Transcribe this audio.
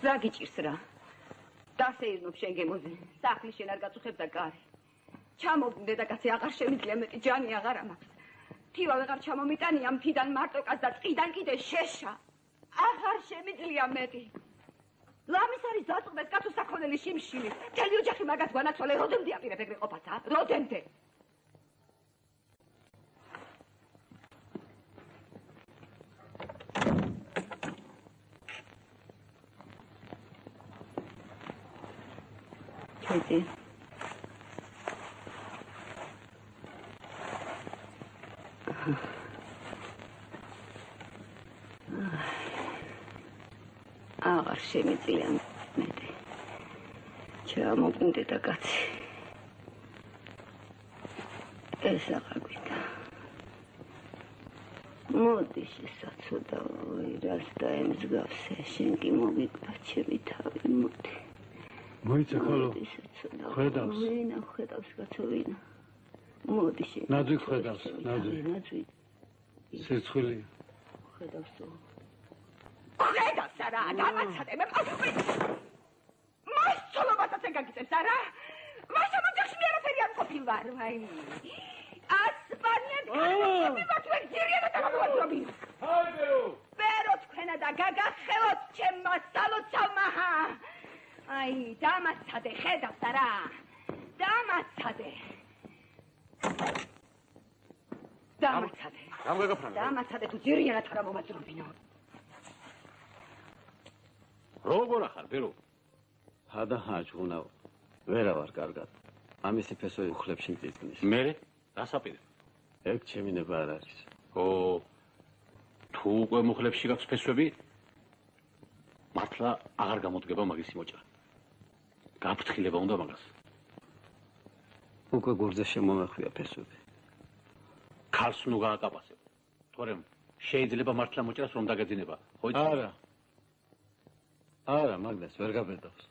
რა გიჭირს რა? დასეირნობ შენ გემოზე. სახლის შენ არ გაწუხებ და კარი. ჩამოვდე და კაცი აღარ შემიძლია მეტი ჯანი აღარ ამაქვს. თივა ვეღარ ჩამომიტანია მთიდან მარტოკას და წყიდან კიდე შეშა. აღარ შემიძლია მეტი. ლამის არის დაწყვეს კაცო საქონელი შიმშილი. მთელი ოჯახი მაგას გვანაცვალე როდემდე აპირებ ეგრე ყოფაცა? როდემდე? ჩედი. აღარ შემიძლია მეტი. ჩამოვდე და კაცი. ეს აღარ გვიდა. მოდი შესაძლოა რას დაემსგავსე, შენ კი მოგიკვდა ჩემი თავი, მოდი. მოიცა ხოლო. ხედავს. ვინა ხედავს კაცო ვინა. მოდი შენ. ნაძვი ხედავს, ნაძვი. ნაძვი. სიცხვილი. ხედავს თუ. ხედავს არა, დამაცადე მე პასუხი. მასწავლებასაც ეგაგიწევს არა? მაშინ ოჯახში მე არაფერი არ ყოფილვარ, ვაი. ასპანიად გამოვიდა თქვენ ძირიანად აღგვაძრობი. ჰაიდეო. პერო თქვენა და გაგახელოთ ჩემ მასალოცავმაჰა. აი, დამაცადე, ხედავს არა? დამაცადე. დამაცადე. რამ გაგაფრანა? დამაცადე თუ ძირიანად არ მომაძრობინო. როგორ ახარ, ბერო? ჰადა ჰაჯღუნა ვერა ვარ კარგად. ამისი ფესვი უხლებში მწიწნის. მე რასაპირებ? ეგ ჩემი ნება არ არის. ო თუ უკვე მუხლებში გაქვს ფესვები? მართლა აღარ გამოდგება მაგის მოჭრა. გაფრთხილება უნდა მაგას. უკვე გურძე შემომეხვია ფესვები. ქალს ნუ გააკაპასებ. თორემ შეიძლება მართლა მოჭრას რომ დაგეძინება. ხო იცი? არა. არა, მაგას ვერ გაბედავს.